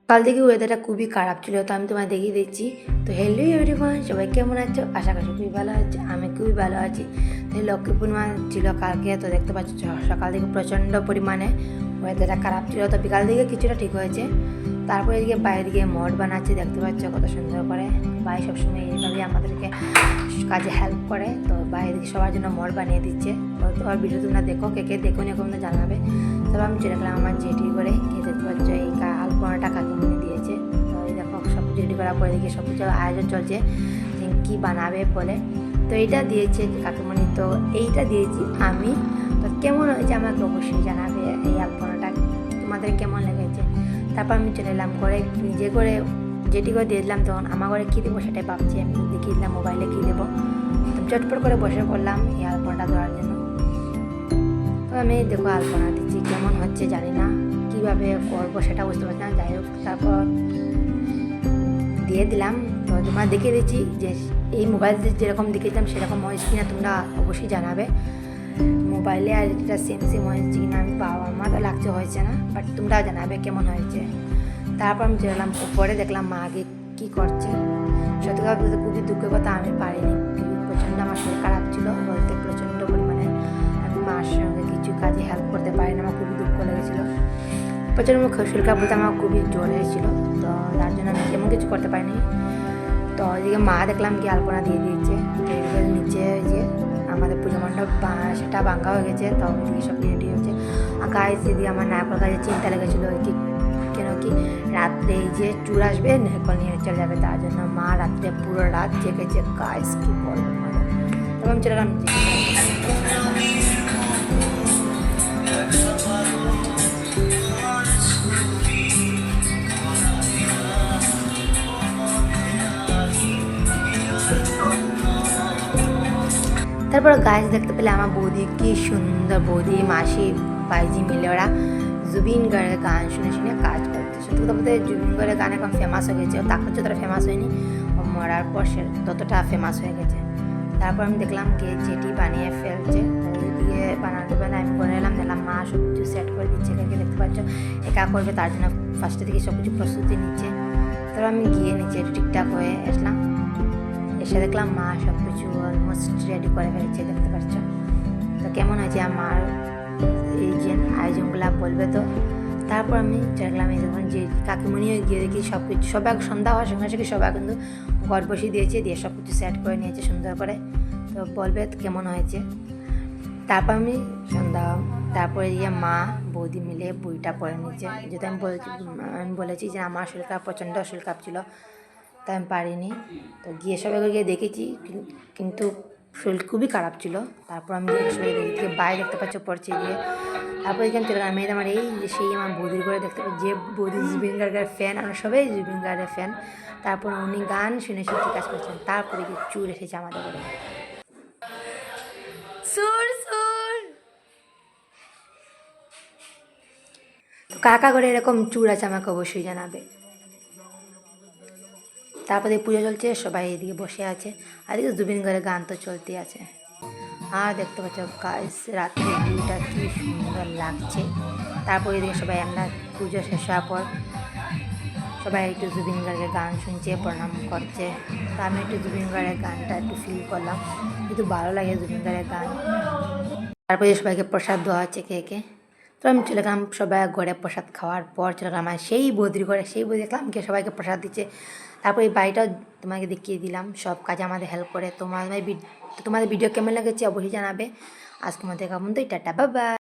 কাল থেকে ওয়েদারটা খুবই খারাপ ছিল, তো আমি তোমায় দেখিয়ে দিচ্ছি। তো হ্যালো এভরিওয়ান, সবাই কেমন আছো? আশা করি খুবই ভালো আছে, আমি খুবই ভালো আছি। তো লক্ষ্মী পূর্ণিমা ছিল কালকে, তো দেখতে পাচ্ছ সকাল থেকে প্রচণ্ড পরিমাণে ওয়েদারটা খারাপ ছিল, তো বিকাল দিকে কিছুটা ঠিক হয়েছে। তারপরে এদিকে বাইরে গিয়ে মঠ বানাচ্ছি, দেখতে পাচ্ছ কত সুন্দর করে। ভাই সবসময় এইভাবে আমাদেরকে কাজে হেল্প করে, তো বাইরে সবার জন্য মঠ বানিয়ে দিচ্ছে। তো তোমার ভিডিও তোমরা দেখো, কে কে দেখো নি কোনো জানাবে। তবে আমি চলে গেলাম আমার জেটি করে, কে দেখতে পাচ্ছ এই আলপনাটা কাকিমণি দিয়েছে। তো এই দেখো সব কিছু রেডি করার পরে দেখি সব কিছু আয়োজন চলছে যে কী বানাবে বলে। তো এইটা দিয়েছে কাকিমণি, তো এইটা দিয়েছি আমি। তো কেমন হয়েছে আমাকে অবশ্যই জানাবে এই আলপনাটা, তোমাদের কেমন লেগেছে। তারপর আমি চলে এলাম করে, নিজে করে যেটি করে দিয়ে দিলাম। তখন আমার ঘরে কী দেবো সেটাই ভাবছি, আমি দেখিয়ে দিলাম মোবাইলে কী দেবো। তো চটপট করে বসে পড়লাম এই আলপনাটা দেওয়ার জন্য। তো আমি দেখো আলপনা দিচ্ছি, কেমন হচ্ছে জানি না, কীভাবে করবো সেটা বুঝতে পারছি না। যাই হোক তারপর দিয়ে দিলাম। তো তোমার দেখিয়ে দিচ্ছি যে এই মোবাইলে যেরকম দেখেছিলাম সেরকম হয়েছে কিনা তোমরা অবশ্যই জানাবে। মোবাইলে আর এটা সেম সেম হয়েছে কিনা আমি আমার তো লাগছে হয়েছে না, বাট তোমরা জানাবে কেমন হয়েছে। তারপর আমি চলাম উপরে, দেখলাম মা আগে কী করছে। সত্যি কথা বলতে খুবই দুঃখের কথা, আমি পারিনি, প্রচণ্ড আমার শরীর খারাপ ছিল বলতে প্রচণ্ড পরিমাণে। আমি মার সঙ্গে কিছু কাজে হেল্প করতে পারিনি, আমার খুবই দুঃখ লেগেছিলো। প্রচণ্ড শরীর খারাপ বলতে আমার খুবই জ্বর হয়েছিলো, তো তার জন্য আমি এমন কিছু করতে পারিনি। তো ওইদিকে মা দেখলাম কি আলপনা দিয়ে দিয়েছে। তো নিচে যে আমাদের পুজো মণ্ডপ সেটা ভাঙ্গা হয়ে গেছে, তো ওইদিকে সব রেডি হয়েছে। আর গায়ে দিদি আমার নায়কর কাছে চিন্তা লেগেছিলো কি কেন কি রাত্রে এই যে চুর আসবে নারকল নিয়ে চলে যাবে, তার জন্য মা রাত্রে পুরো রাত জেগেছে, গাছ কি বলবো। তবে আমি চলে গেলাম তারপর গাছ দেখতে পেলে আমার বৌদি, কি সুন্দর বৌদি মাসি বাইজি মিলে ওরা জুবিন গানের গান শুনে শুনে কাজ করছে। সত্যি কথা বলতে জুবিন গানের গান এখন ফেমাস হয়ে গেছে, তাকে যতটা ফেমাস হয়নি, ও মরার পর সে ততটা ফেমাস হয়ে গেছে। তারপর আমি দেখলাম কে যেটি বানিয়ে ফেলছে, দিয়ে বানাতে বানাতে আমি করে এলাম, দেখলাম মা সব কিছু সেট করে দিচ্ছে। কে দেখতে পাচ্ছ একা করবে, তার জন্য ফার্স্টে থেকে সব কিছু প্রস্তুতি নিচ্ছে। তারপর আমি গিয়ে নিচে ঠিকঠাক হয়ে আসলাম, এসে দেখলাম মা সব কিছু অলমোস্ট রেডি করে ফেলেছে, দেখতে পাচ্ছ। তো কেমন হয়েছে আমার এই যে আয়োজনগুলো বলবে তো। তারপর আমি দেখলাম এই যখন যে কাকিমণিও গিয়ে দেখি সব কিছু, সবাই সন্ধ্যা হওয়ার সঙ্গে সঙ্গে সবাই কিন্তু ঘর বসিয়ে দিয়েছে, দিয়ে সব কিছু সেট করে নিয়েছে সুন্দর করে। তো বলবে কেমন হয়েছে। তারপর আমি তারপরে গিয়ে মা বৌদি মিলে বইটা পড়ে নিচ্ছে, যেহেতু আমি বলেছি যে আমার শরীর খারাপ, প্রচণ্ড শরীর খারাপ ছিল, তাই আমি পারিনি। তো গিয়ে সবাইকে গিয়ে দেখেছি, কিন্তু শরীর খুবই খারাপ ছিল। তারপর আমি সবাই দেখে বাইরে দেখতে পাচ্ছ পড়ছে গিয়ে। তারপর এখানে চলে গেলাম, আমি আমার এই যে সেই আমার বৌদির করে দেখতে পাচ্ছি, যে বৌদি জুবিন গার্গের ফ্যান, আমরা সবাই জুবিন গার্গের ফ্যান। তারপর উনি গান শুনে শুনে কাজ করছেন। তারপরে কি চুর এসেছে আমাদের ঘরে, সুর সুর। তো কাকা করে এরকম চুর আছে আমাকে অবশ্যই জানাবে। তারপরে পুজো চলছে, সবাই এদিকে বসে আছে, আর এদিকে জুবিন গার্গের গান তো চলতেই আছে। আর দেখতে পাচ্ছ গাইস রাত্রে ভিউটা কি সুন্দর লাগছে। তারপরে এদিকে সবাই আমরা পুজো শেষ হওয়ার পর সবাই একটু জুবিন গার্গের গান শুনছে, প্রণাম করছে। তো আমি একটু জুবিন গার্গের গানটা একটু ফিল করলাম, কিন্তু ভালো লাগে জুবিন গার্গের গান। তারপরে সবাইকে প্রসাদ দেওয়া হচ্ছে কে কে। তো আমি চলে গেলাম সবাই ঘরে, প্রসাদ খাওয়ার পর চলে গেলাম আর সেই বৌদির ঘরে, সেই বৌদি দেখলাম কে সবাইকে প্রসাদ দিচ্ছে। তারপর এই বাড়িটাও তোমাকে দেখিয়ে দিলাম, সব কাজে আমাদের হেল্প করে। তোমাদের ভিডিও কেমন লেগেছে অবশ্যই জানাবে। আজকে আমাদের কেমন তো টাটা বাবা।